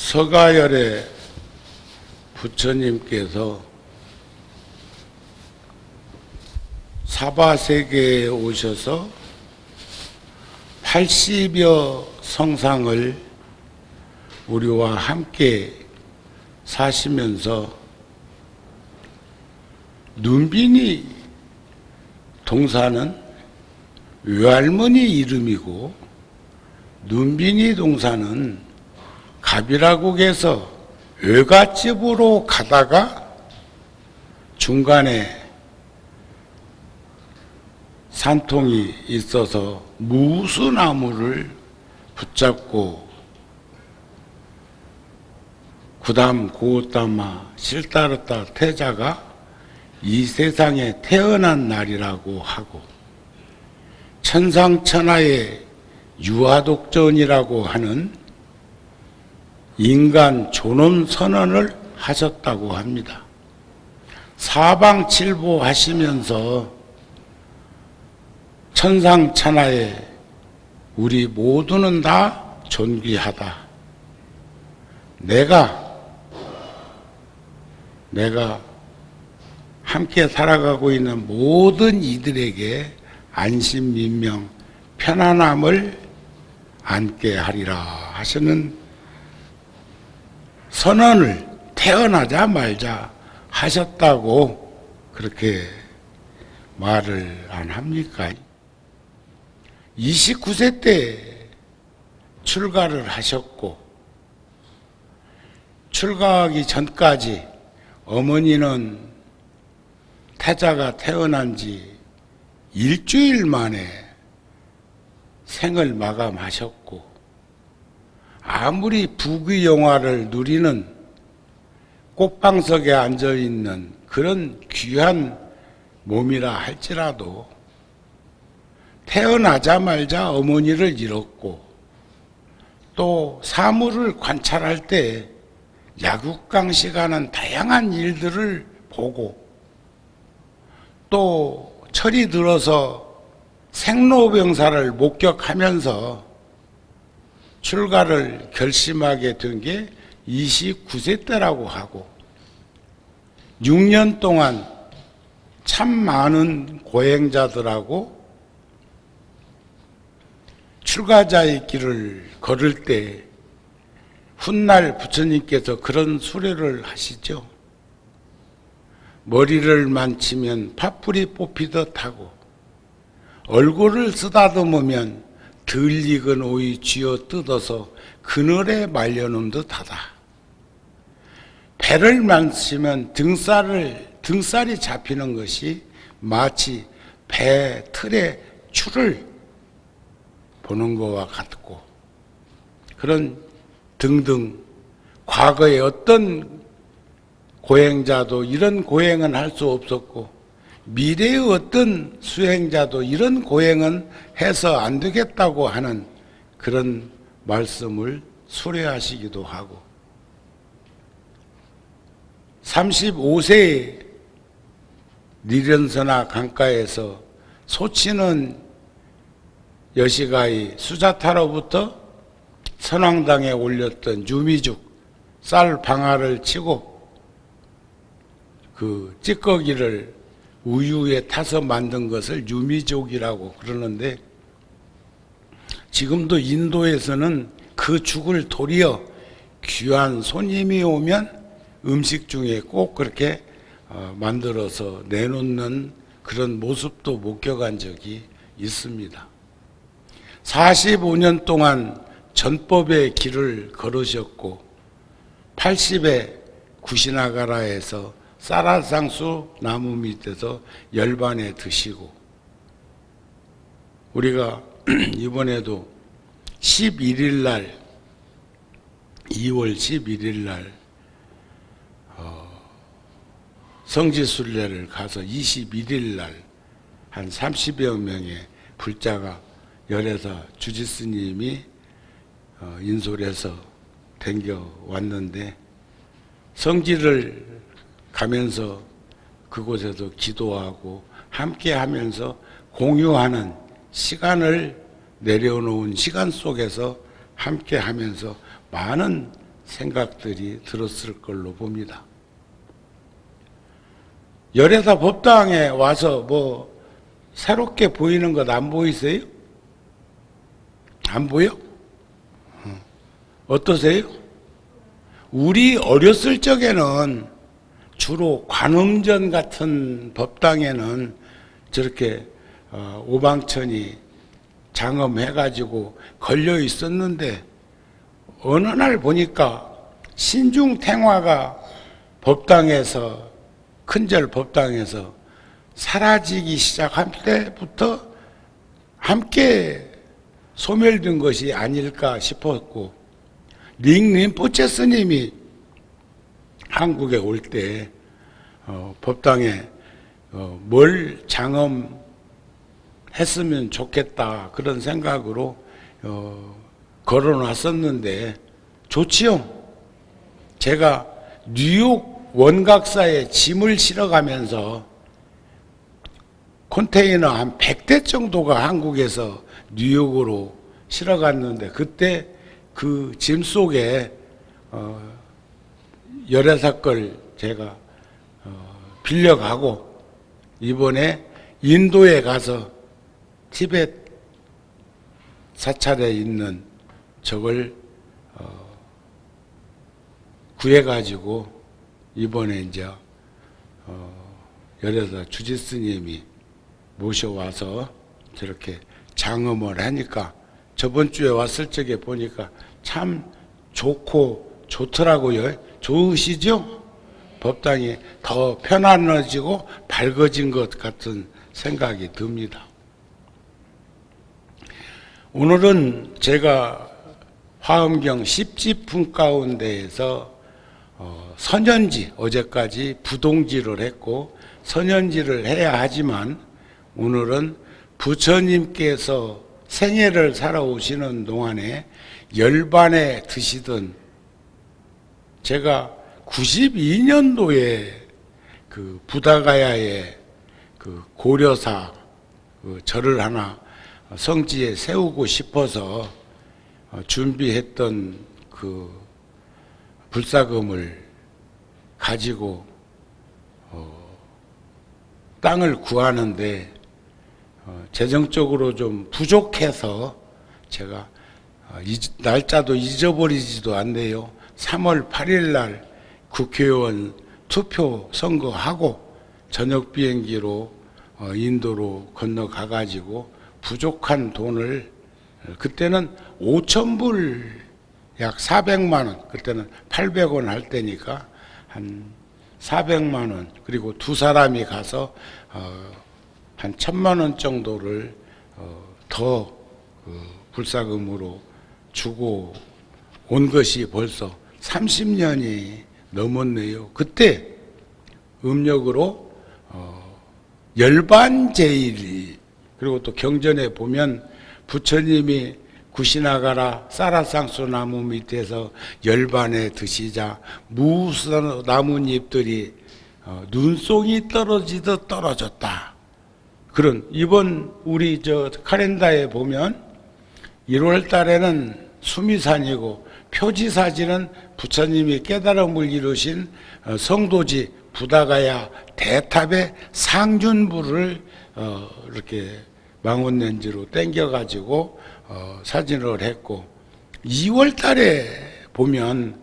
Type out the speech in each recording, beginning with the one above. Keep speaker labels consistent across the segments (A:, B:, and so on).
A: 서가열의 부처님께서 사바세계에 오셔서 80여 성상을 우리와 함께 사시면서 눈빈이 동사는 외할머니 이름이고 눈빈이 동사는 갑이라국에서 외갓집으로 가다가 중간에 산통이 있어서 무수나무를 붙잡고 구담 고우따마 실따르따 태자가 이 세상에 태어난 날이라고 하고 천상천하의 유아독전이라고 하는 인간 존엄 선언을 하셨다고 합니다. 사방칠보 하시면서 천상천하에 우리 모두는 다 존귀하다. 내가 함께 살아가고 있는 모든 이들에게 안심, 민명, 편안함을 안게 하리라 하시는 선언을 태어나자마자 하셨다고 그렇게 말을 안 합니까? 29세 때 출가를 하셨고 출가하기 전까지 어머니는 태자가 태어난 지 일주일 만에 생을 마감하셨고 아무리 부귀영화를 누리는 꽃방석에 앉아있는 그런 귀한 몸이라 할지라도 태어나자마자 어머니를 잃었고 또 사물을 관찰할 때 약육강식하는 다양한 일들을 보고 또 철이 들어서 생로병사를 목격하면서 출가를 결심하게 된 게 29세 때라고 하고 6년 동안 참 많은 고행자들하고 출가자의 길을 걸을 때 훗날 부처님께서 그런 수레를 하시죠. 머리를 만지면 팥불이 뽑히듯 하고 얼굴을 쓰다듬으면 덜 익은 오이 쥐어 뜯어서 그늘에 말려놓은 듯하다. 배를 만지면 등살이 잡히는 것이 마치 배 틀의 줄을 보는 것과 같고 그런 등등 과거에 어떤 고행자도 이런 고행은 할 수 없었고 미래의 어떤 수행자도 이런 고행은 해서 안 되겠다고 하는 그런 말씀을 수레하시기도 하고 35세에 니련선화 강가에서 소치는 여시가의 수자타로부터 선왕당에 올렸던 유미죽 쌀 방아를 치고 그 찌꺼기를 우유에 타서 만든 것을 유미죽이라고 그러는데 지금도 인도에서는 그 죽을 도리어 귀한 손님이 오면 음식 중에 꼭 그렇게 만들어서 내놓는 그런 모습도 목격한 적이 있습니다. 45년 동안 전법의 길을 걸으셨고 80에 구시나가라에서 쌀알상수 나무 밑에서 열반에 드시고 우리가 이번에도 11일 날 2월 11일 날 성지순례를 가서 21일 날 한 30여 명의 불자가 열애사 주지스님이 인솔해서 댕겨왔는데 성지를 가면서 그곳에서 기도하고 함께 하면서 공유하는 시간을 내려놓은 시간 속에서 함께 하면서 많은 생각들이 들었을 걸로 봅니다. 열애사 법당에 와서 뭐 새롭게 보이는 것 안 보이세요? 안 보여? 어떠세요? 우리 어렸을 적에는 주로 관음전 같은 법당에는 저렇게 오방천이 장엄해가지고 걸려 있었는데 어느 날 보니까 신중탱화가 법당에서 큰절 법당에서 사라지기 시작할 때부터 함께 소멸된 것이 아닐까 싶었고, 링림포체 스님이 한국에 올 때 법당에 뭘 장엄했으면 좋겠다 그런 생각으로 걸어놨었는데 좋지요. 제가 뉴욕 원각사에 짐을 실어가면서 컨테이너 한 100대 정도가 한국에서 뉴욕으로 실어갔는데 그때 그 짐 속에 열애사 걸 제가 빌려가고 이번에 인도에 가서 티벳 사찰에 있는 저걸 구해가지고 이번에 이제 열애사 주지스님이 모셔와서 저렇게 장엄을 하니까 저번 주에 왔을 적에 보니까 참 좋고 좋더라고요. 좋으시죠? 법당이 더 편안해지고 밝아진 것 같은 생각이 듭니다. 오늘은 제가 화엄경 10지품 가운데에서 선현지, 어제까지 부동지를 했고 선현지를 해야 하지만 오늘은 부처님께서 생애를 살아오시는 동안에 열반에 드시던, 제가 92년도에 그 부다가야에 그 고려사 그 절을 하나 성지에 세우고 싶어서 준비했던 그 불사금을 가지고 땅을 구하는데 재정적으로 좀 부족해서 제가 날짜도 잊어버리지도 않네요. 3월 8일 날 국회의원 투표 선거하고 저녁 비행기로 인도로 건너가가지고 부족한 돈을, 그때는 5,000불 약 400만 원, 그때는 800원 할 때니까 한 400만 원, 그리고 두 사람이 가서 한 1,000만 원 정도를 더 불사금으로 주고 온 것이 벌써 30년이 넘었네요. 그때 음력으로 열반제일이, 그리고 또 경전에 보면 부처님이 구시나가라 쌀아상수 나무 밑에서 열반에 드시자 무수 나뭇잎들이 눈송이 떨어지듯 떨어졌다. 그런, 이번 우리 저 카렌다에 보면 1월 달에는 수미산이고 표지사진은 부처님이 깨달음을 이루신 성도지 부다가야 대탑의 상준부를 이렇게 망원렌즈로 땡겨가지고 사진을 했고, 2월 달에 보면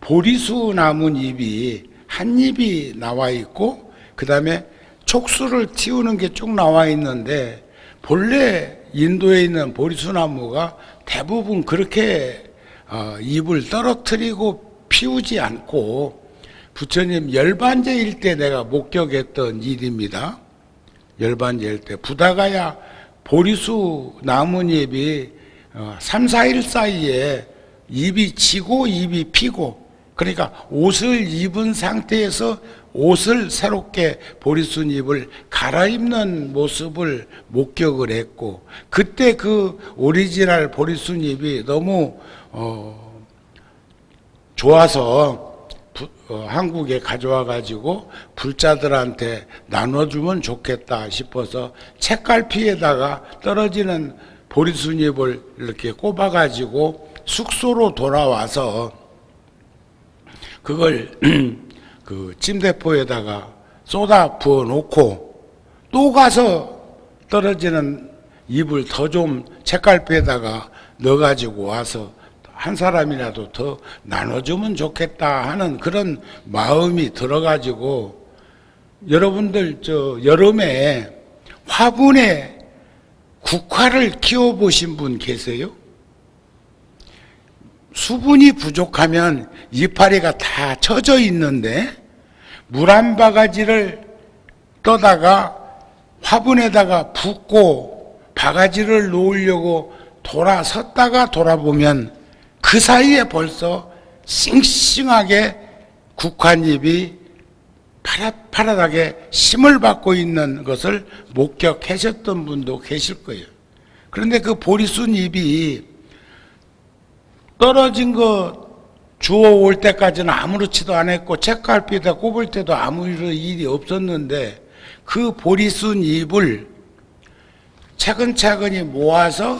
A: 보리수 나뭇잎이 한 잎이 나와 있고 그 다음에 촉수를 틔우는 게 쭉 나와 있는데, 본래 인도에 있는 보리수나무가 대부분 그렇게 잎을 떨어뜨리고 피우지 않고, 부처님 열반제일 때 내가 목격했던 일입니다. 열반제일 때 부다가야 보리수 나뭇잎이 3, 4일 사이에 잎이 지고 잎이 피고, 그러니까 옷을 입은 상태에서 옷을 새롭게 보리수잎을 갈아입는 모습을 목격을 했고, 그때 그 오리지널 보리수잎이 너무 좋아서 한국에 가져와 가지고 불자들한테 나눠주면 좋겠다 싶어서 책갈피에다가 떨어지는 보리수잎을 이렇게 꼽아 가지고 숙소로 돌아와서 그걸 그 침대포에다가 쏟아 부어 놓고 또 가서 떨어지는 잎을 더 좀 책갈피에다가 넣어가지고 와서 한 사람이라도 더 나눠주면 좋겠다 하는 그런 마음이 들어가지고, 여러분들 여름에 화분에 국화를 키워보신 분 계세요? 수분이 부족하면 이파리가 다 처져 있는데 물 한 바가지를 떠다가 화분에다가 붓고 바가지를 놓으려고 돌아섰다가 돌아보면 그 사이에 벌써 싱싱하게 국화잎이 파릇파릇하게 심을 받고 있는 것을 목격하셨던 분도 계실 거예요. 그런데 그 보리순 잎이 떨어진 거 주워올 때까지는 아무렇지도 않았고 책갈피에다 꼽을 때도 아무 일이 없었는데, 그 보리순 잎을 차근차근히 모아서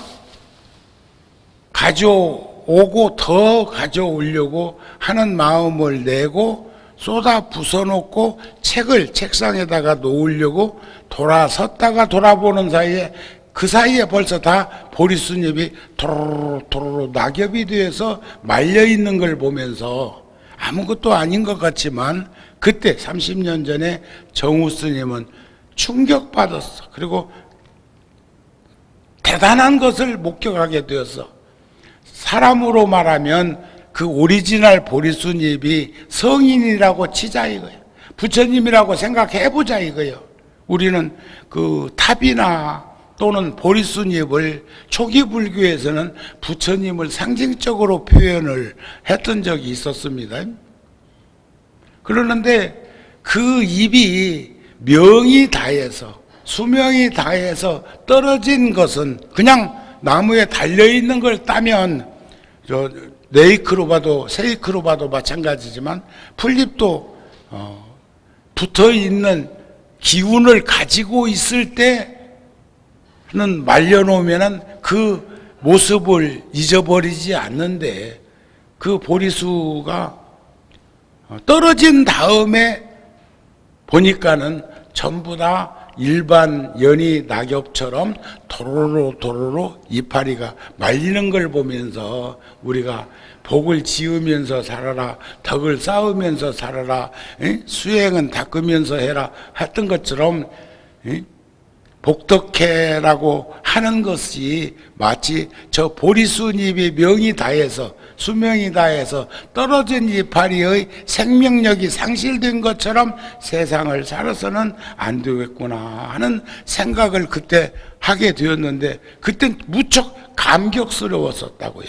A: 가져오고 더 가져오려고 하는 마음을 내고 쏟아 부숴놓고 책을 책상에다가 놓으려고 돌아섰다가 돌아보는 사이에 그 사이에 벌써 다 보리순잎이 도로로 도로로 낙엽이 되어서 말려있는 걸 보면서 아무것도 아닌 것 같지만, 그때 30년 전에 정우 스님은 충격받았어. 그리고 대단한 것을 목격하게 되었어. 사람으로 말하면 그 오리지널 보리순잎이 성인이라고 치자 이거예요. 부처님이라고 생각해보자 이거예요. 우리는 그 탑이나 또는 보리순잎을 초기 불교에서는 부처님을 상징적으로 표현을 했던 적이 있었습니다. 그러는데 그 잎이 명이 다해서 수명이 다해서 떨어진 것은 그냥 나무에 달려있는 걸 따면 네이크로 봐도 세이크로 봐도 마찬가지지만 풀잎도 붙어있는 기운을 가지고 있을 때는 말려놓으면 그 모습을 잊어버리지 않는데, 그 보리수가 떨어진 다음에 보니까는 전부 다 일반 연희 낙엽처럼 도로로 도로로 이파리가 말리는 걸 보면서 우리가 복을 지으면서 살아라, 덕을 쌓으면서 살아라, 수행은 닦으면서 해라 했던 것처럼 복덕해라고 하는 것이 마치 저 보리순잎이 명이 다해서 수명이 다해서 떨어진 이파리의 생명력이 상실된 것처럼 세상을 살아서는 안 되겠구나 하는 생각을 그때 하게 되었는데, 그땐 무척 감격스러웠었다고요.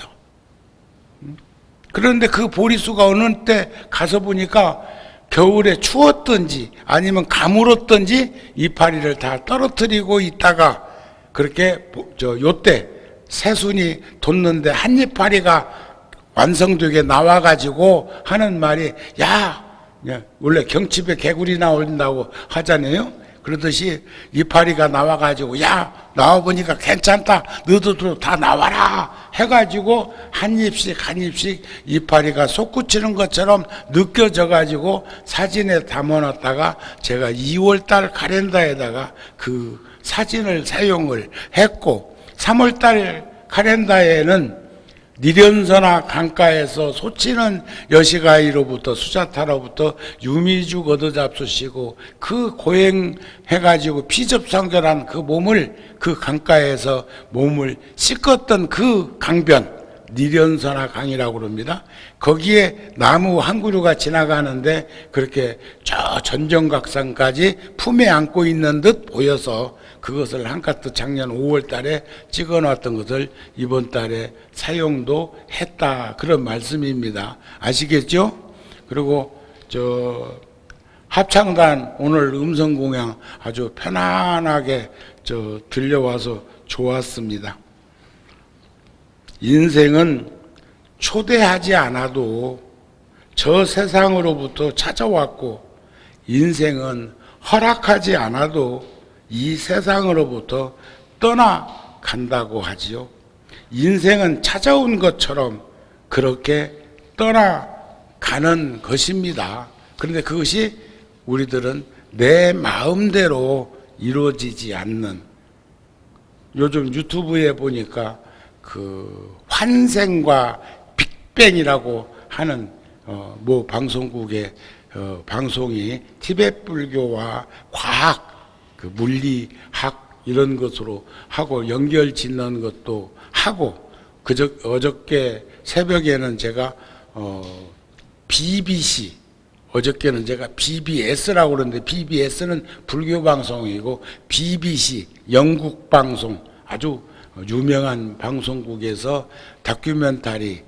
A: 그런데 그 보리수가 어느 때 가서 보니까 겨울에 추웠던지 아니면 가물었던지 이파리를 다 떨어뜨리고 있다가, 그렇게 요때 새순이 돋는데 한 이파리가 완성되게 나와가지고 하는 말이, 야, 원래 경칩에 개구리 나온다고 하잖아요. 그러듯이 이파리가 나와가지고, 야, 나와보니까 괜찮다, 너희들도 다 나와라 해가지고 한 입씩 한 입씩 이파리가 솟구치는 것처럼 느껴져가지고 사진에 담아놨다가 제가 2월달 카렌다에다가 그 사진을 사용을 했고, 3월달 카렌다에는 니련서나 강가에서 소치는 여시가이로부터 수자타로부터 유미주 걷어잡수시고 그 고행해가지고 피접성결한 그 몸을 그 강가에서 몸을 씻었던 그 강변, 니련서나 강이라고 그럽니다. 거기에 나무 한 그루가 지나가는데 그렇게 저 전정각산까지 품에 안고 있는 듯 보여서 그것을 한카트 작년 5월 달에 찍어놨던 것을 이번 달에 사용도 했다, 그런 말씀입니다. 아시겠죠? 그리고 합창단 오늘 음성공양 아주 편안하게 들려와서 좋았습니다. 인생은 초대하지 않아도 저 세상으로부터 찾아왔고, 인생은 허락하지 않아도 이 세상으로부터 떠나간다고 하지요. 인생은 찾아온 것처럼 그렇게 떠나갑니다. 가는 것입니다. 그런데 그것이 우리들은 내 마음대로 이루어지지 않는, 요즘 유튜브에 보니까 그 환생과 빅뱅이라고 하는 뭐 방송국의 방송이 티베트 불교와 과학, 그 물리학 이런 것으로 하고 연결 짓는 것도 하고, 어저께 새벽에는 제가 BBC, 어저께는 제가 BBS라고 그러는데 BBS는 불교 방송이고 BBC 영국 방송, 아주 유명한 방송국에서 다큐멘터리,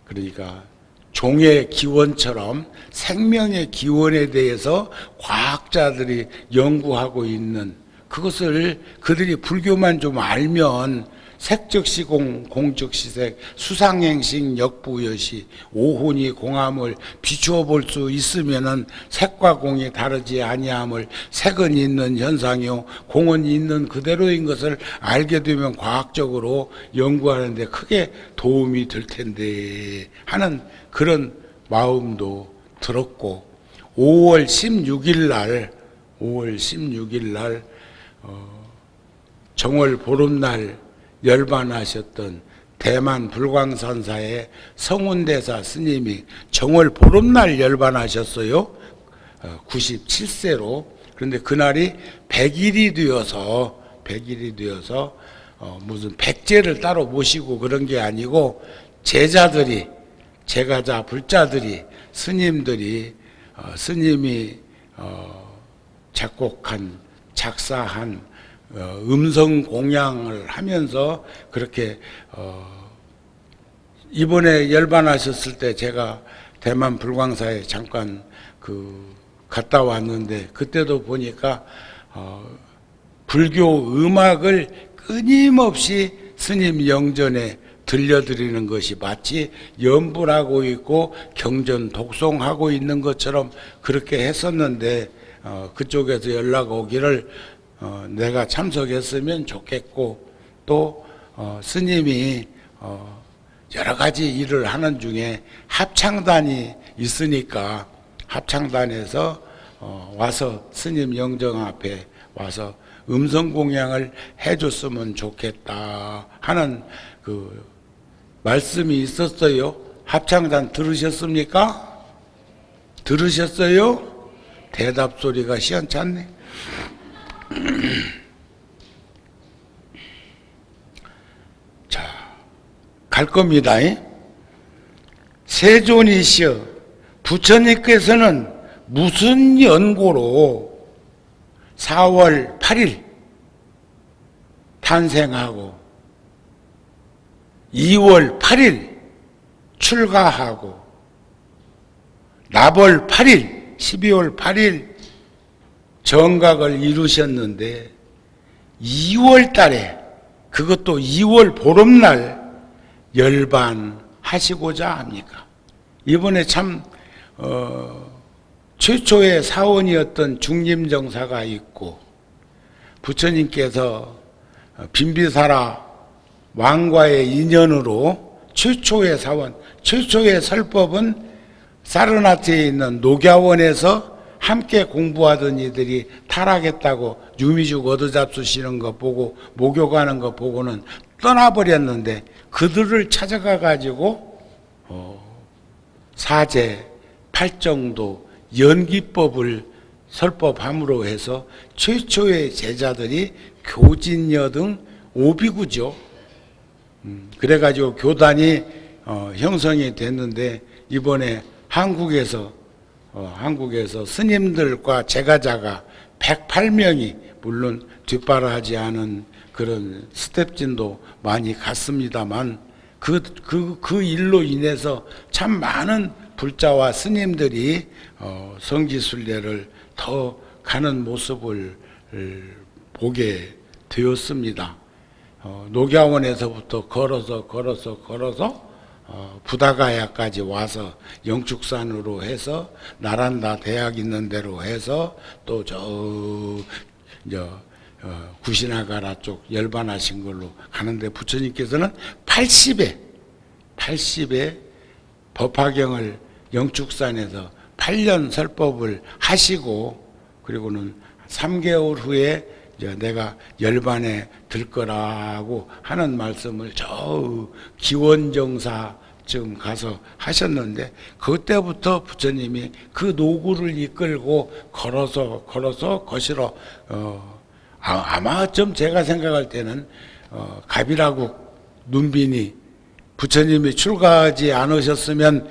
A: 그러니까 종의 기원처럼 생명의 기원에 대해서 과학자들이 연구하고 있는 그것을 그들이 불교만 좀 알면 색즉시공, 공즉시색, 수상행식, 역부여시, 오혼이 공함을 비추어 볼 수 있으면은 색과 공이 다르지 아니함을, 색은 있는 현상이요 공은 있는 그대로인 것을 알게 되면 과학적으로 연구하는데 크게 도움이 될 텐데 하는 그런 마음도 들었고, 5월 16일 날 정월 보름날 열반하셨던 대만 불광산사의 성운대사 스님이 정월 보름날 열반하셨어요. 97세로. 그런데 그날이 100일이 되어서 무슨 백제를 따로 모시고 그런 게 아니고 제자들이, 제가자 불자들이, 스님들이, 스님이 작곡한, 작사한 음성 공양을 하면서 그렇게 이번에 열반하셨을 때 제가 대만 불광사에 잠깐 갔다 왔는데, 그때도 보니까 불교 음악을 끊임없이 스님 영전에 들려드리는 것이 마치 연불하고 있고 경전 독송하고 있는 것처럼 그렇게 했었는데, 그쪽에서 연락 오기를 내가 참석했으면 좋겠고, 또 스님이 여러 가지 일을 하는 중에 합창단이 있으니까 합창단에서 와서 스님 영정 앞에 와서 음성 공양을 해줬으면 좋겠다 하는 그 말씀이 있었어요. 합창단 들으셨습니까? 들으셨어요? 대답 소리가 시원찮네. 자, 갈 겁니다. 세존이시여, 부처님께서는 무슨 연고로 4월 8일 탄생하고 2월 8일 출가하고 나벌 8일, 12월 8일 정각을 이루셨는데 2월 달에, 그것도 2월 보름날 열반하시고자 합니까? 이번에 참 최초의 사원이었던 중림정사가 있고, 부처님께서 빈비사라 왕과의 인연으로 최초의 사원, 최초의 설법은 사르나트에 있는 녹야원에서 함께 공부하던 이들이 타락했다고 유미죽 얻어잡수시는 거 보고 목욕하는 거 보고는 떠나버렸는데, 그들을 찾아가 가지고 사제, 팔정도, 연기법을 설법함으로 해서 최초의 제자들이 교진여 등 오비구죠. 그래가지고 교단이 형성이 됐는데, 이번에 한국에서 스님들과 제가자가 108명이, 물론 뒷바라하지 않은 그런 스텝진도 많이 갔습니다만, 그 일로 인해서 참 많은 불자와 스님들이 성지순례를 더 가는 모습을 보게 되었습니다. 녹야원에서부터 걸어서 부다가야까지 와서 영축산으로 해서 나란다 대학 있는 데로 해서 또 구시나가라 쪽 열반하신 걸로 가는데, 부처님께서는 80에 법화경을 영축산에서 8년 설법을 하시고 그리고는 3개월 후에 이제 내가 열반에 들 거라고 하는 말씀을 저 기원정사쯤 가서 하셨는데 그때부터 부처님이 그 노구를 이끌고 걸어서 거실어 아마 좀 제가 생각할 때는 가비라국 눈빈이 부처님이 출가하지 않으셨으면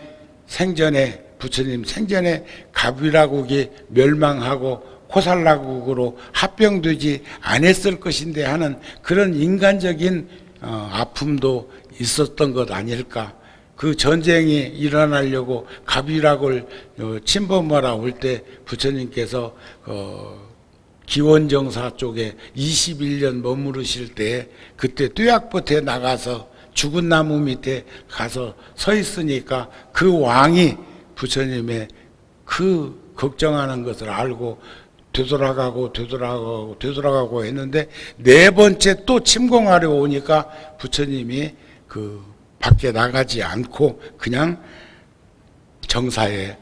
A: 부처님 생전에 가비라국이 멸망하고 코살라국으로 합병되지 않았을 것인데 하는 그런 인간적인 아픔도 있었던 것 아닐까. 그 전쟁이 일어나려고 가비락을 침범하러 올 때 부처님께서 기원정사 쪽에 21년 머무르실 때 그때 뙤약볕에 나가서 죽은 나무 밑에 가서 서 있으니까 그 왕이 부처님의 그 걱정하는 것을 알고 되돌아가고 했는데 네 번째 또 침공하려 오니까 부처님이 그 밖에 나가지 않고 그냥 정사에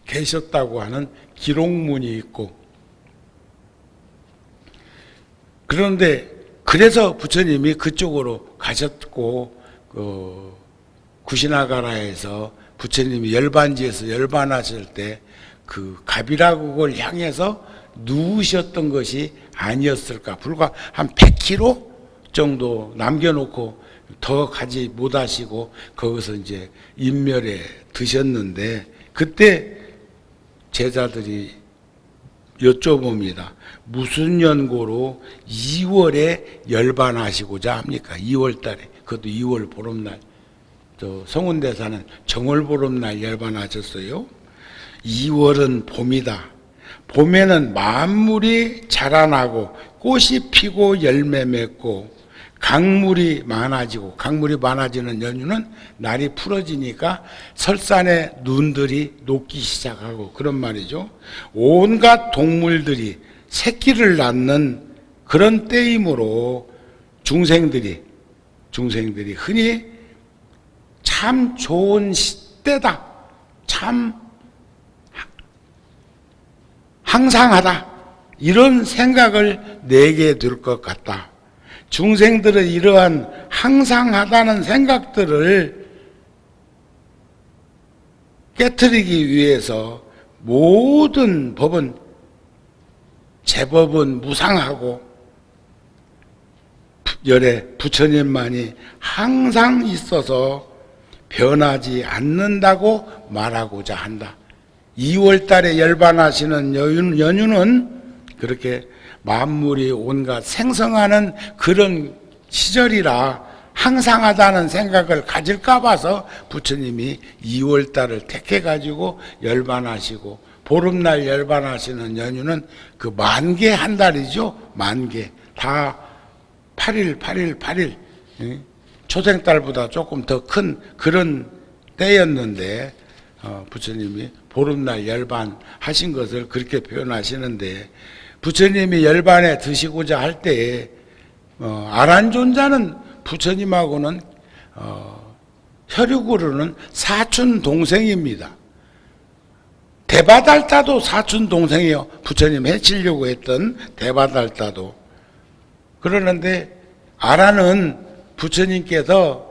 A: 계셨다고 하는 기록문이 있고, 그런데 그래서 부처님이 그쪽으로 가셨고 구시나가라에서 부처님이 열반지에서 열반하실 때 그 가비라국을 향해서 누우셨던 것이 아니었을까. 불과 한 100km 정도 남겨놓고 더 가지 못하시고 거기서 이제 인멸에 드셨는데 그때 제자들이 여쭤봅니다. 무슨 연고로 2월에 열반하시고자 합니까? 2월 달에. 그것도 2월 보름날. 저 성운대사는 정월 보름날 열반하셨어요. 2월은 봄이다. 봄에는 만물이 자라나고 꽃이 피고 열매 맺고 강물이 많아지는 연휴는 날이 풀어지니까 설산의 눈들이 녹기 시작하고 그런 말이죠. 온갖 동물들이 새끼를 낳는 그런 때이므로 중생들이 흔히 참 좋은 때다, 참 항상하다, 이런 생각을 내게 될 것 같다. 중생들의 이러한 항상하다는 생각들을 깨트리기 위해서 모든 법은 제법은 무상하고 열에 부처님만이 항상 있어서 변하지 않는다고 말하고자 한다. 2월 달에 열반하시는 연휴는 그렇게 만물이 온갖 생성하는 그런 시절이라 항상하다는 생각을 가질까 봐서 부처님이 2월 달을 택해가지고 열반하시고, 보름날 열반하시는 연휴는 그 만개 한 달이죠. 만개. 다 8일. 초생달보다 조금 더 큰 그런 때였는데 부처님이 보름날 열반하신 것을 그렇게 표현하시는데, 부처님이 열반에 드시고자 할 때에 아란존자는 부처님하고는 혈육으로는 사촌 동생입니다. 대바달타도 사촌 동생이요. 부처님 해치려고 했던 대바달타도. 그러는데 아란은 부처님께서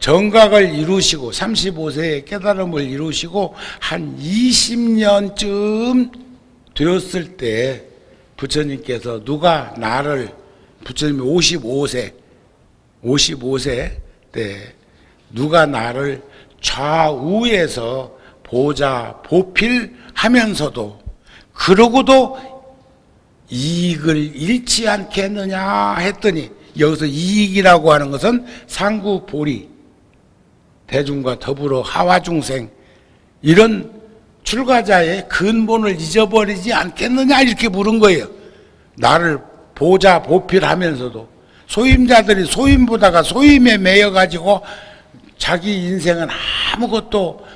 A: 정각을 이루시고 35세의 깨달음을 이루시고 한 20년쯤 되었을 때 부처님께서 부처님이 55세 때 누가 나를 좌우에서 보자 보필하면서도 그러고도 이익을 잃지 않겠느냐 했더니, 여기서 이익이라고 하는 것은 상구보리, 대중과 더불어 하와중생, 이런 출가자의 근본을 잊어버리지 않겠느냐 이렇게 물은 거예요. 나를 보자 보필하면서도 소임자들이 소임보다가 소임에 매여가지고 자기 인생은 아무것도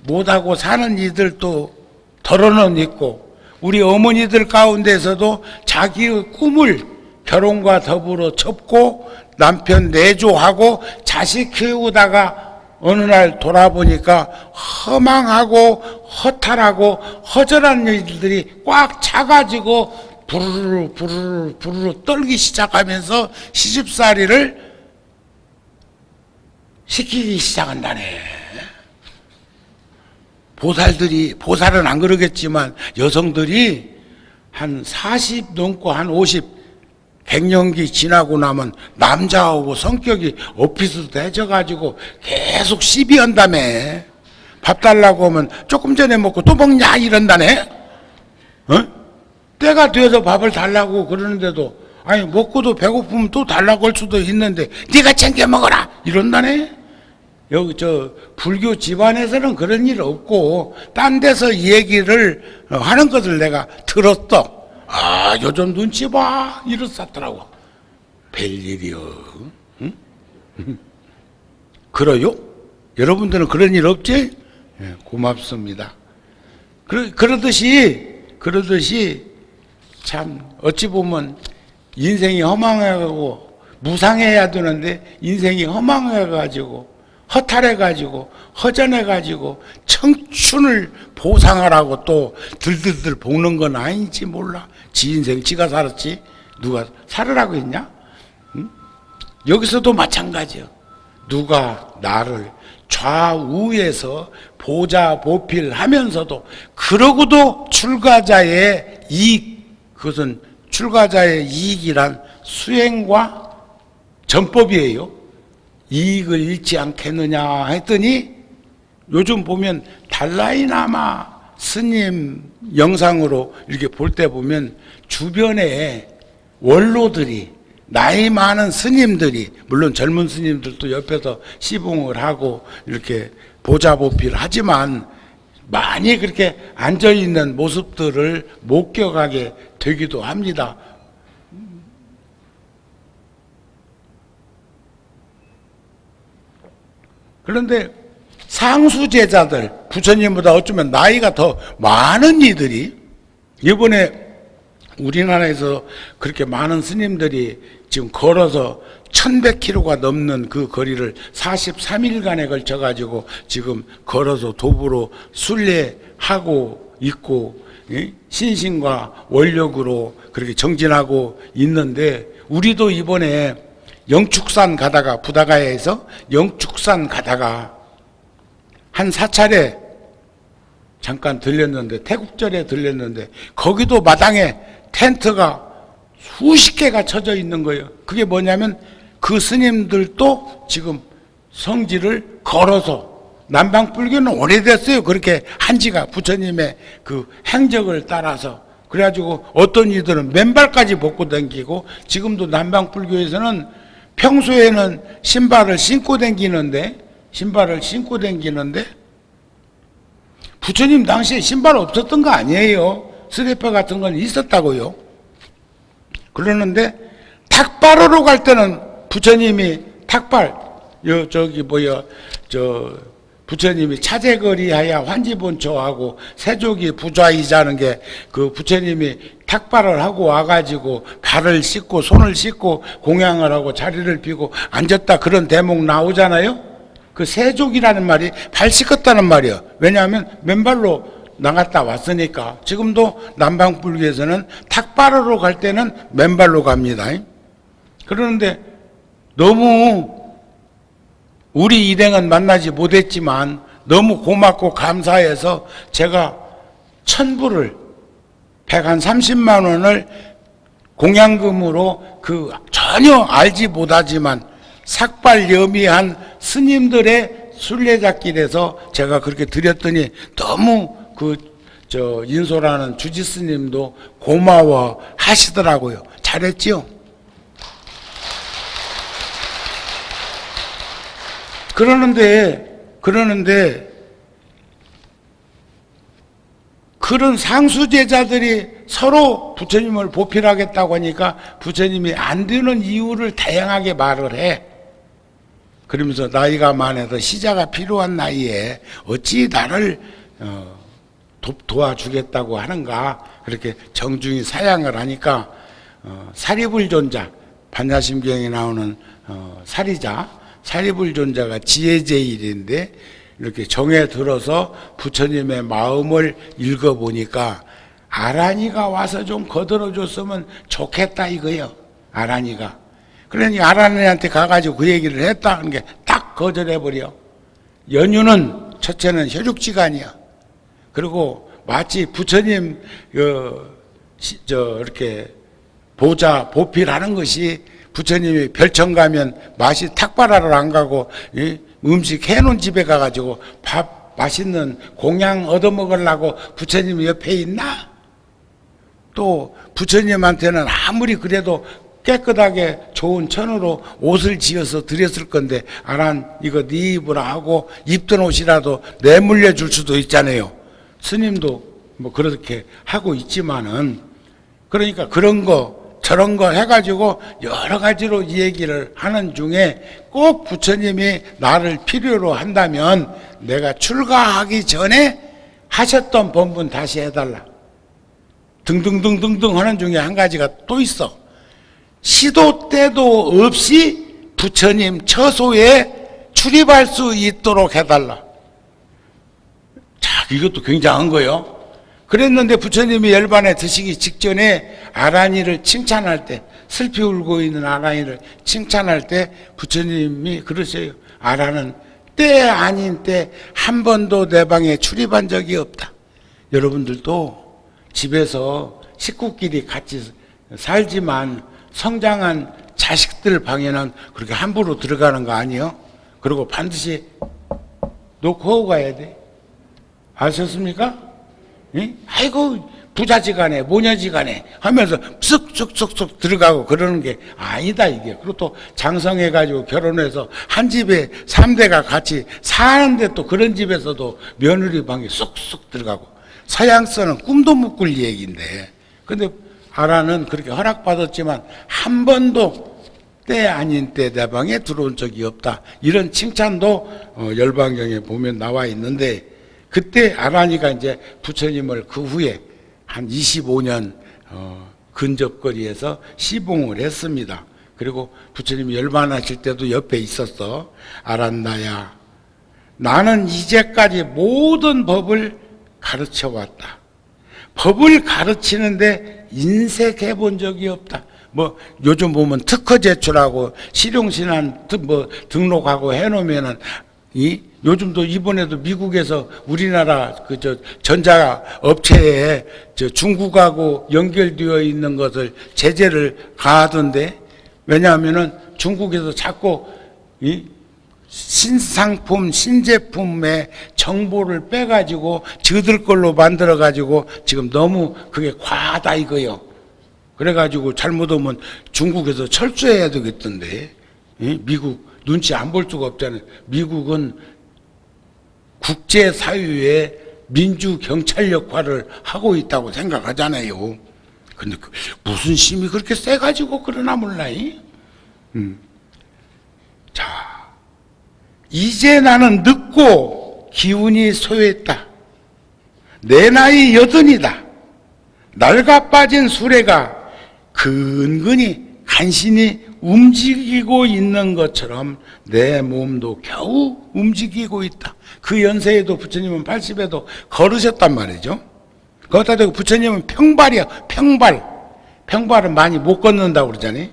A: 못하고 사는 이들도 더러는 있고, 우리 어머니들 가운데서도 자기의 꿈을 결혼과 더불어 접고 남편 내조하고 자식 키우다가 어느 날 돌아보니까 허망하고 허탈하고 허전한 일들이 꽉 차가지고 부르르 부르르 부르르 떨기 시작하면서 시집살이를 시키기 시작한다네. 보살은 안 그러겠지만 여성들이 한 40 넘고 한 50, 갱년기 지나고 나면 남자하고 성격이 엇비슷해져가지고 계속 시비한다며. 밥 달라고 하면 조금 전에 먹고 또 먹냐 이런다네. 때가 돼서 밥을 달라고 그러는데도 아니 먹고도 배고프면 또 달라고 할 수도 있는데 네가 챙겨 먹어라 이런다네. 여기 저 불교 집안에서는 그런 일 없고 딴 데서 이 얘기를 하는 것을 내가 들었어. 아 요즘 눈치 봐 이랬었더라고. 별일이요. 응? 그래요? 여러분들은 그런 일 없지? 네, 고맙습니다. 그러듯이 참 어찌 보면 인생이 허망해가고 무상해야 되는데 인생이 허망해가지고 허탈해가지고 허전해가지고 청춘을 보상하라고 또 들들들 볶는 건 아닌지 몰라. 지 인생 지가 살았지 누가 살으라고 했냐? 응? 여기서도 마찬가지요. 누가 나를 좌우에서 보자 보필하면서도 그러고도 출가자의 이익, 그것은 출가자의 이익이란 수행과 전법이에요. 이익을 잃지 않겠느냐 했더니 요즘 보면 달라이라마 스님 영상으로 이렇게 볼 때 보면 주변에 원로들이 나이 많은 스님들이 물론 젊은 스님들도 옆에서 시봉을 하고 이렇게 보자보필 하지만 많이 그렇게 앉아있는 모습들을 목격하게 되기도 합니다. 그런데 상수제자들, 부처님보다 어쩌면 나이가 더 많은 이들이 이번에 우리나라에서 그렇게 많은 스님들이 지금 걸어서 1100km가 넘는 그 거리를 43일간에 걸쳐가지고 지금 걸어서 도보로 순례하고 있고 신신과 원력으로 그렇게 정진하고 있는데 우리도 이번에 영축산 가다가 부다가야에서 영축산 가다가 한 4차례 잠깐 들렸는데 태국절에 들렸는데 거기도 마당에 텐트가 수십 개가 쳐져 있는 거예요. 그게 뭐냐면 그 스님들도 지금 성지를 걸어서 남방불교는 오래됐어요. 그렇게 한 지가 부처님의 그 행적을 따라서 그래가지고 어떤 이들은 맨발까지 벗고 다니고 지금도 남방불교에서는 평소에는 신발을 신고 다니는데 부처님 당시에 신발 없었던 거 아니에요. 스리퍼 같은 건 있었다고요. 그러는데 탁발하러 갈 때는 부처님이 부처님이 차제거리하야 환지본초하고 세족이 부좌이자는 게 그 부처님이 탁발을 하고 와가지고 발을 씻고 손을 씻고 공양을 하고 자리를 비고 앉았다 그런 대목 나오잖아요. 그 세족이라는 말이 발 씻었다는 말이에요. 왜냐하면 맨발로 나갔다 왔으니까. 지금도 남방불교에서는 탁발하러 갈 때는 맨발로 갑니다. 그러는데 너무 우리 일행은 만나지 못했지만 너무 고맙고 감사해서 제가 1000불을 130만 원을 공양금으로 그 전혀 알지 못하지만 삭발염이한 스님들의 순례자길에서 제가 그렇게 드렸더니 너무 인소라는 주지 스님도 고마워 하시더라고요. 잘했지요? 그러는데 그런 상수제자들이 서로 부처님을 보필하겠다고 하니까 부처님이 안 되는 이유를 다양하게 말을 해. 그러면서 나이가 많아서 시자가 필요한 나이에 어찌 나를 도와주겠다고 하는가 그렇게 정중히 사양을 하니까 사리불존자 반야심경에 나오는 사리자 사리불존자가 지혜제일인데 이렇게 정에 들어서 부처님의 마음을 읽어보니까 아란이가 와서 좀 거들어줬으면 좋겠다 이거예요. 아란이가. 그러니까 아란이한테 가가지고 그 얘기를 했다 하는 게 딱 거절해버려. 연유는 첫째는 혈육지간이야. 그리고 마치 부처님 이렇게 보필하는 것이 부처님이 별청 가면 맛이 탁발하러 안 가고 음식 해놓은 집에 가가지고 밥 맛있는 공양 얻어먹으려고 부처님이 옆에 있나? 또 부처님한테는 아무리 그래도 깨끗하게 좋은 천으로 옷을 지어서 드렸을 건데 아란 이거 네 입으라 하고 입던 옷이라도 내물려 줄 수도 있잖아요. 스님도 뭐 그렇게 하고 있지만은 그러니까 그런 거 저런 거 해가지고 여러 가지로 이 얘기를 하는 중에 꼭 부처님이 나를 필요로 한다면 내가 출가하기 전에 하셨던 본분 다시 해달라. 등등등등등 하는 중에 한 가지가 또 있어. 시도 때도 없이 부처님 처소에 출입할 수 있도록 해달라. 자, 이것도 굉장한 거예요. 그랬는데 부처님이 열반에 드시기 직전에 아란이를 칭찬할 때, 슬피 울고 있는 아란이를 칭찬할 때 부처님이 그러세요. 아란은 때 아닌 때 한 번도 내 방에 출입한 적이 없다. 여러분들도 집에서 식구끼리 같이 살지만 성장한 자식들 방에는 그렇게 함부로 들어가는 거 아니에요? 그리고 반드시 놓고 가야 돼. 아셨습니까? 응? 아이고 부자지간에 모녀지간에 하면서 쓱쓱쓱쓱 들어가고 그러는 게 아니다 이게. 그리고 또 장성해가지고 결혼해서 한 집에 3대가 같이 사는데 또 그런 집에서도 며느리 방에 쏙쏙 들어가고 서양서는 꿈도 못 꿀 얘기인데 근데 아라는 그렇게 허락받았지만 한 번도 때 아닌 때 내 방에 들어온 적이 없다. 이런 칭찬도 열반경에 보면 나와 있는데 그때 아란이가 이제 부처님을 그 후에 한 25년 근접거리에서 시봉을 했습니다. 그리고 부처님이 열반하실 때도 옆에 있었어. 아란나야, 나는 이제까지 모든 법을 가르쳐 왔다. 법을 가르치는데 인색해 본 적이 없다. 뭐 요즘 보면 특허 제출하고 실용신안 뭐 등록하고 해놓으면은 요즘도 이번에도 미국에서 우리나라 전자 업체에 중국하고 연결되어 있는 것을 제재를 가하던데 왜냐하면은 중국에서 자꾸 신상품, 신제품의 정보를 빼가지고 저들 걸로 만들어가지고 지금 너무 그게 과하다 이거요. 그래가지고 잘못하면 중국에서 철수해야 되겠던데 미국 눈치 안 볼 수가 없잖아요. 미국은 국제사회의 민주경찰 역할을 하고 있다고 생각하잖아요. 근데 무슨 힘이 그렇게 세가지고 그러나 몰라요. 자, 이제 나는 늙고 기운이 소요했다. 내 나이 80이다. 낡아 빠진 수레가 근근히 간신히 움직이고 있는 것처럼 내 몸도 겨우 움직이고 있다. 그 연세에도 부처님은 80에도 걸으셨단 말이죠. 거기다 대고 부처님은 평발이야. 평발은 많이 못 걷는다고 그러잖아요.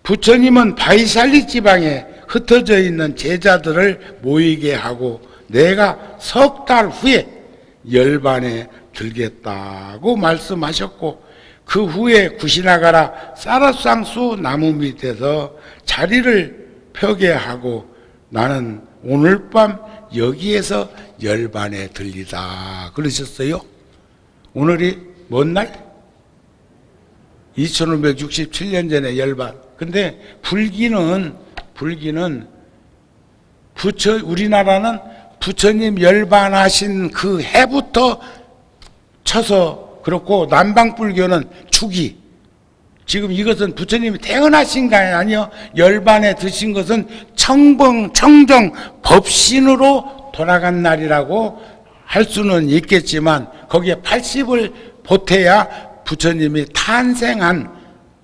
A: 부처님은 바이살리 지방에 흩어져 있는 제자들을 모이게 하고 내가 석 달 후에 열반에 들겠다고 말씀하셨고 그 후에 구시나가라 사라쌍수 나무 밑에서 자리를 펴게 하고 나는 오늘 밤 여기에서 열반에 들리다 그러셨어요. 오늘이 뭔 날? 2567년 전에 열반. 근데 불기는 우리나라는 부처님 열반하신 그 해부터 쳐서 그렇고 남방불교는 축이 지금 이것은 부처님이 태어나신 게 아니요. 열반에 드신 것은 청정 법신으로 돌아간 날이라고 할 수는 있겠지만 거기에 80을 보태야 부처님이 탄생한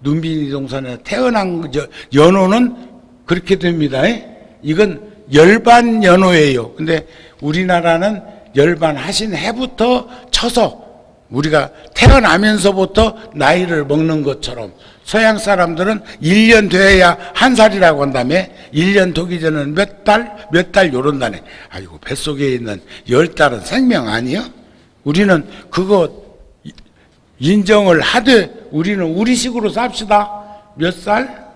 A: 눈빈이 동산에 태어난 연호는 그렇게 됩니다. 이건 열반연호예요. 근데 우리나라는 열반하신 해부터 쳐서 우리가 태어나면서부터 나이를 먹는 것처럼 서양 사람들은 1년 돼야 한 살이라고 한다며 1년 되기 전에는 몇 달 요런다네. 아이고 뱃속에 있는 10달은 생명 아니요? 우리는 그거 인정을 하되 우리는 우리식으로 삽시다. 몇 살?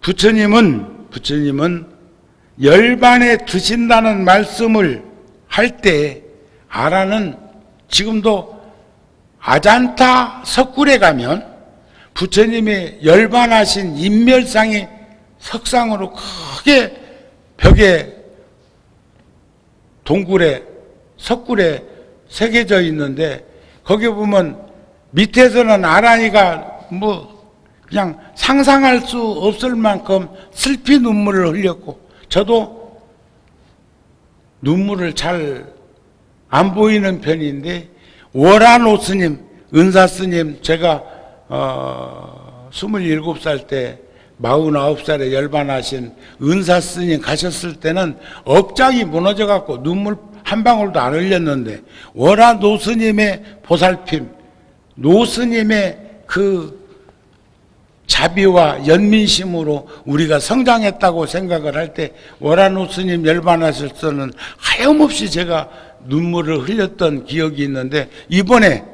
A: 부처님은 열반에 드신다는 말씀을 할 때 아라는 지금도 아잔타 석굴에 가면 부처님의 열반하신 인멸상이 석상으로 크게 벽에 동굴에 석굴에 새겨져 있는데 거기 보면 밑에서는 아란이가 그냥 상상할 수 없을 만큼 슬피 눈물을 흘렸고 저도 눈물을 잘 안 보이는 편인데 월안오 스님, 은사 스님 제가 27살 때 49살에 열반하신 은사 스님 가셨을 때는 업장이 무너져 갖고 눈물 한 방울도 안 흘렸는데 월안오 스님의 보살핌, 노 스님의 그 자비와 연민심으로 우리가 성장했다고 생각을 할 때 월안오 스님 열반하실 때는 하염없이 제가 눈물을 흘렸던 기억이 있는데 이번에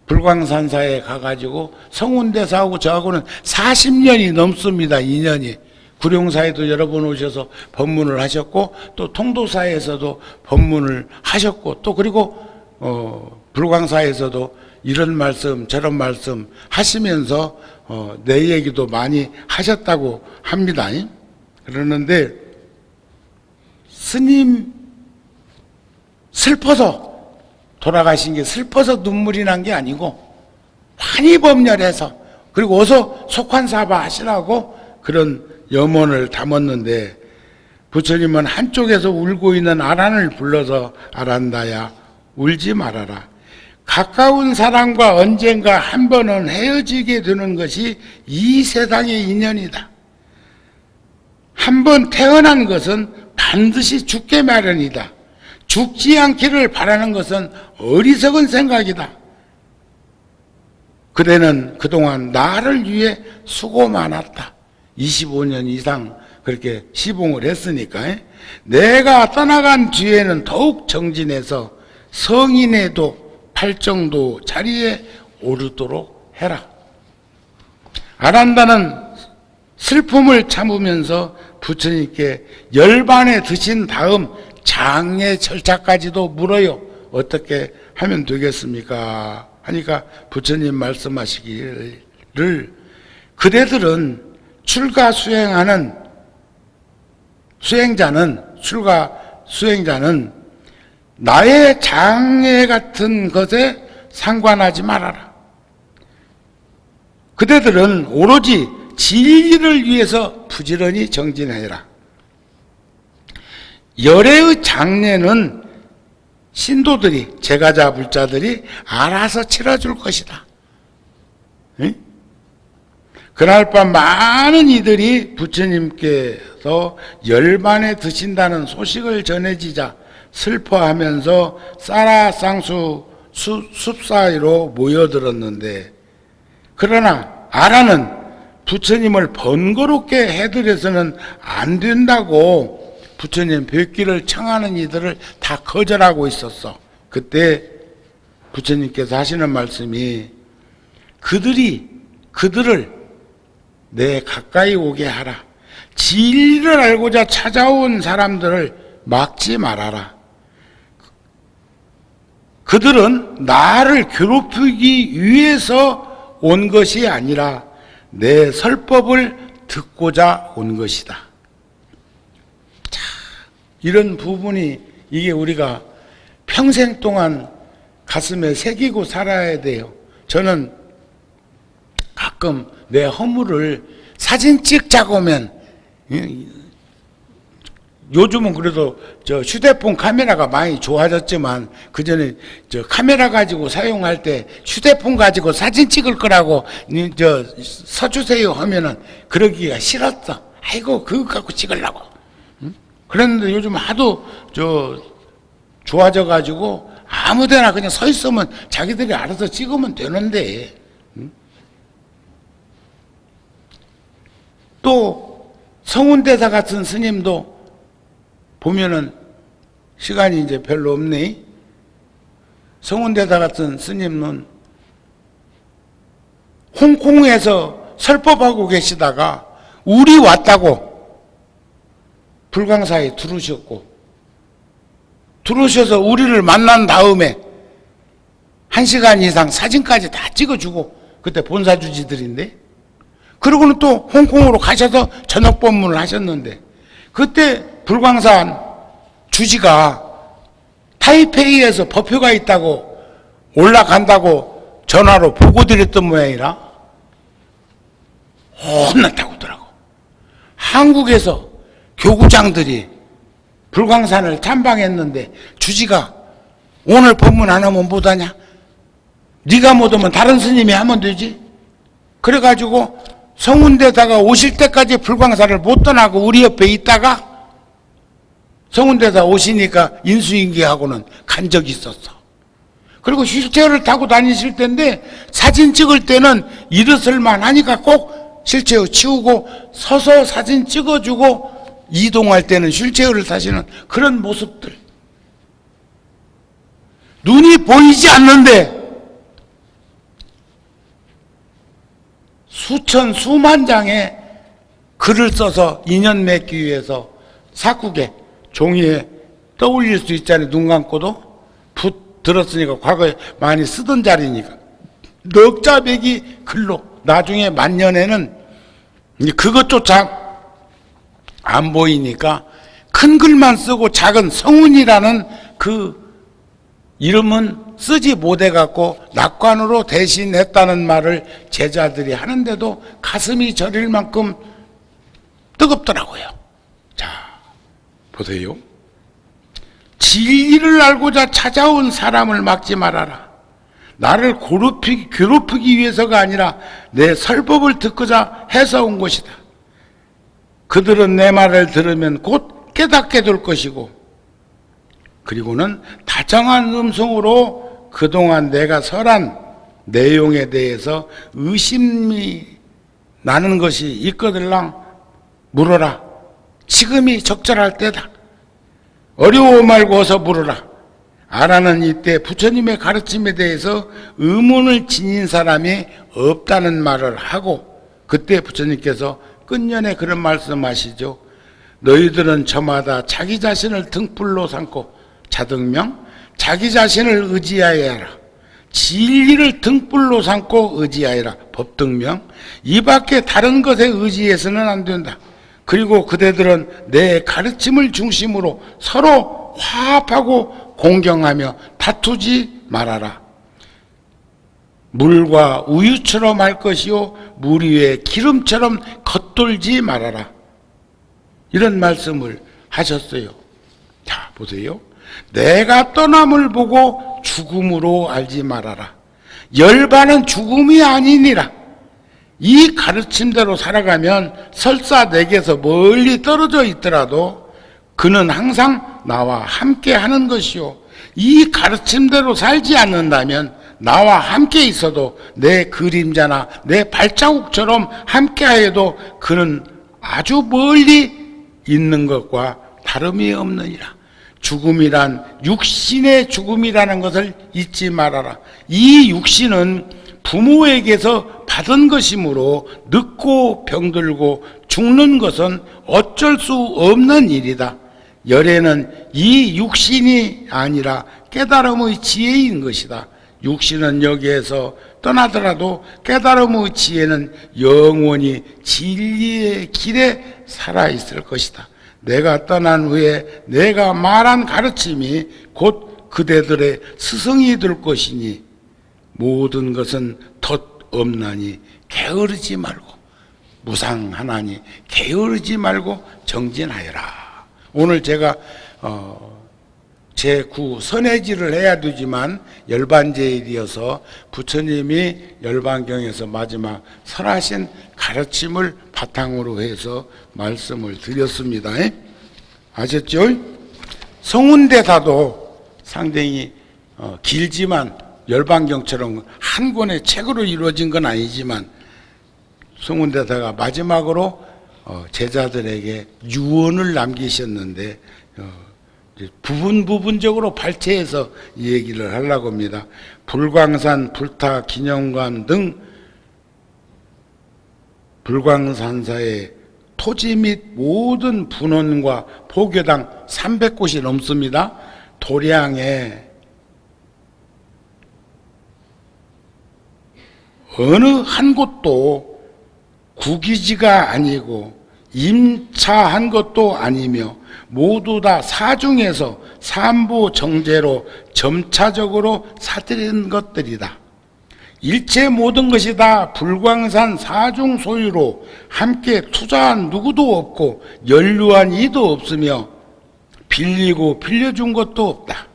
A: 불광산사에 가가지고 성운대사하고 저하고는 40년이 넘습니다. 인연이. 구룡사에도 여러 번 오셔서 법문을 하셨고 또 통도사에서도 법문을 하셨고 또 그리고 불광사에서도 이런 말씀 저런 말씀 하시면서 내 얘기도 많이 하셨다고 합니다. 그러는데 스님 슬퍼서 돌아가신 게 슬퍼서 눈물이 난 게 아니고 많이 법렬해서 그리고 어서 속환사바 하시라고 그런 염원을 담았는데 부처님은 한쪽에서 울고 있는 아란을 불러서 아란다야 울지 말아라. 가까운 사람과 언젠가 한 번은 헤어지게 되는 것이 이 세상의 인연이다. 한 번 태어난 것은 반드시 죽게 마련이다. 죽지 않기를 바라는 것은 어리석은 생각이다. 그대는 그동안 나를 위해 수고 많았다. 25년 이상 그렇게 시봉을 했으니까 내가 떠나간 뒤에는 더욱 정진해서 성인에도 팔정도 자리에 오르도록 해라. 아란다는 슬픔을 참으면서 부처님께 열반에 드신 다음 장례 절차까지도 물어요. 어떻게 하면 되겠습니까? 하니까 부처님 말씀하시기를 그대들은 출가 수행자는 나의 장애 같은 것에 상관하지 말아라. 그대들은 오로지 진리를 위해서 부지런히 정진해라. 열애의 장례는 신도들이 제가자 불자들이 알아서 치러줄 것이다. 응? 그날 밤 많은 이들이 부처님께서 열반에 드신다는 소식을 전해지자 슬퍼하면서 쌀아쌍수 숲 사이로 모여들었는데 그러나 아라는 부처님을 번거롭게 해드려서는 안 된다고 부처님 뵙기를 청하는 이들을 다 거절하고 있었어. 그때 부처님께서 하시는 말씀이 그들을 내 가까이 오게 하라. 진리를 알고자 찾아온 사람들을 막지 말아라. 그들은 나를 괴롭히기 위해서 온 것이 아니라 내 설법을 듣고자 온 것이다. 자, 이런 부분이 이게 우리가 평생 동안 가슴에 새기고 살아야 돼요. 저는 가끔 내 허물을 사진 찍자고 하면 요즘은 그래도 저 휴대폰 카메라가 많이 좋아졌지만 그 전에 저 카메라 가지고 사용할 때 휴대폰 가지고 사진 찍을 거라고 저 서주세요 하면은 그러기가 싫었어. 아이고 그거 갖고 찍으려고. 응? 그랬는데 요즘 하도 저 좋아져 가지고 아무데나 그냥 서 있으면 자기들이 알아서 찍으면 되는데. 응? 또 성운대사 같은 스님도 보면은 시간이 이제 별로 없네. 성운대사 같은 스님은 홍콩에서 설법하고 계시다가 우리 왔다고 불광사에 들어오셨고, 들어오셔서 우리를 만난 다음에 1시간 이상 사진까지 다 찍어주고, 그때 본사주지들인데, 그러고는 또 홍콩으로 가셔서 저녁 법문을 하셨는데, 그때 불광산 주지가 타이페이에서 법회가 있다고 올라간다고 전화로 보고 드렸던 모양이라 혼났다고 하더라고. 한국에서 교구장들이 불광산을 탐방했는데 주지가 오늘 법문 안 하면 못하냐? 네가 못 오면 다른 스님이 하면 되지. 그래가지고 성운대사가 오실 때까지 불광산을 못 떠나고 우리 옆에 있다가 성운대사 오시니까 인수인계하고는 간 적이 있었어. 그리고 휠체어를 타고 다니실 텐데 사진 찍을 때는 일어설만 하니까 꼭 휠체어 치우고 서서 사진 찍어주고 이동할 때는 휠체어를 타시는 그런 모습들. 눈이 보이지 않는데 수천 수만 장의 글을 써서 인연 맺기 위해서 사국에 종이에 떠올릴 수 있잖아요. 눈 감고도 붓 들었으니까 과거에 많이 쓰던 자리니까 넉자백이 글로 나중에 만년에는 그것조차 안 보이니까 큰 글만 쓰고 작은 성운이라는 그 이름은 쓰지 못해갖고 낙관으로 대신했다는 말을 제자들이 하는데도 가슴이 저릴 만큼 뜨겁더라고요. 자, 보세요. 진리를 알고자 찾아온 사람을 막지 말아라. 나를 괴롭히기 위해서가 아니라 내 설법을 듣고자 해서 온 것이다. 그들은 내 말을 들으면 곧 깨닫게 될 것이고, 그리고는 다정한 음성으로 그동안 내가 설한 내용에 대해서 의심이 나는 것이 있거들랑 물어라. 지금이 적절할 때다. 어려워 말고 어서 물어라. 아라는 이때 부처님의 가르침에 대해서 의문을 지닌 사람이 없다는 말을 하고, 그때 부처님께서 끝년에 그런 말씀하시죠. 너희들은 저마다 자기 자신을 등불로 삼고 자등명, 자기 자신을 의지하여야 하라. 진리를 등불로 삼고 의지하여라. 법등명, 이 밖에 다른 것에 의지해서는 안 된다. 그리고 그대들은 내 가르침을 중심으로 서로 화합하고 공경하며 다투지 말아라. 물과 우유처럼 할 것이요 물 위에 기름처럼 겉돌지 말아라. 이런 말씀을 하셨어요. 자, 보세요. 내가 떠남을 보고 죽음으로 알지 말아라. 열반은 죽음이 아니니라. 이 가르침대로 살아가면 설사 내게서 멀리 떨어져 있더라도 그는 항상 나와 함께 하는 것이요, 이 가르침대로 살지 않는다면 나와 함께 있어도 내 그림자나 내 발자국처럼 함께 하여도 그는 아주 멀리 있는 것과 다름이 없느니라. 죽음이란 육신의 죽음이라는 것을 잊지 말아라. 이 육신은 부모에게서 받은 것이므로 늙고 병들고 죽는 것은 어쩔 수 없는 일이다. 열애는 이 육신이 아니라 깨달음의 지혜인 것이다. 육신은 여기에서 떠나더라도 깨달음의 지혜는 영원히 진리의 길에 살아있을 것이다. 내가 떠난 후에 내가 말한 가르침이 곧 그대들의 스승이 될 것이니 모든 것은 덧없나니 게으르지 말고, 무상하나니 게으르지 말고 정진하여라. 오늘 제가 제9 선해지를 해야 되지만 열반제일이어서 부처님이 열반경에서 마지막 설하신 가르침을 바탕으로 해서 말씀을 드렸습니다. 아셨죠? 성운대사도 상당히 길지만 열반경처럼 한 권의 책으로 이루어진 건 아니지만 성운대사가 마지막으로 제자들에게 유언을 남기셨는데 부분적으로 발췌해서 이 얘기를 하려고 합니다. 불광산, 불타, 기념관 등 불광산사의 토지 및 모든 분원과 포교당 300곳이 넘습니다. 도량에 어느 한 곳도 국유지가 아니고 임차한 것도 아니며 모두 다 사중에서 삼부 정제로 점차적으로 사들인 것들이다. 일체 모든 것이 다 불광산 사중 소유로 함께 투자한 누구도 없고 연루한 이도 없으며 빌리고 빌려준 것도 없다.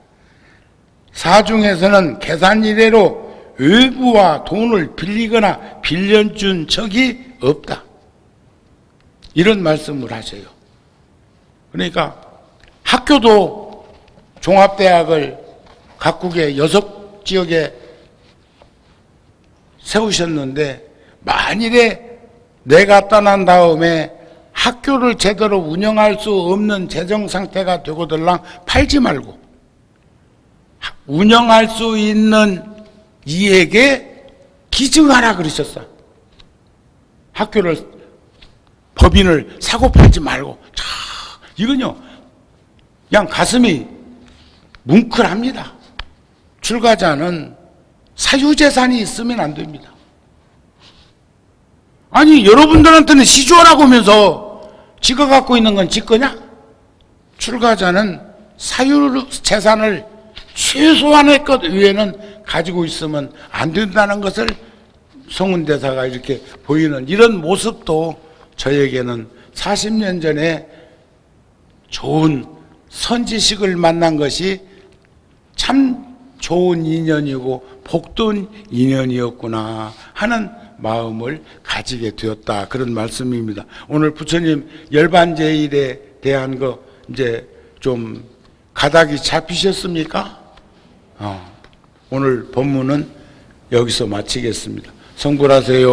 A: 사중에서는 계산 이래로 외부와 돈을 빌리거나 빌려준 적이 없다. 이런 말씀을 하세요. 그러니까 학교도 종합대학을 각국의 6지역에 세우셨는데 만일에 내가 떠난 다음에 학교를 제대로 운영할 수 없는 재정 상태가 되고들랑 팔지 말고 운영할 수 있는 이에게 기증하라 그러셨어. 학교를 법인을 사고 팔지 말고. 자, 이건요 그냥 가슴이 뭉클합니다. 출가자는 사유재산이 있으면 안 됩니다. 아니 여러분들한테는 시주하라고 하면서 지가 갖고 있는 건 지 거냐? 출가자는 사유재산을 최소한의 것 외에는 가지고 있으면 안 된다는 것을 성운대사가 이렇게 보이는 이런 모습도 저에게는 40년 전에 좋은 선지식을 만난 것이 참 좋은 인연이고 복된 인연이었구나 하는 마음을 가지게 되었다. 그런 말씀입니다. 오늘 부처님 열반제일에 대한 거 이제 좀 가닥이 잡히셨습니까? 오늘 법문은 여기서 마치겠습니다. 성불하세요.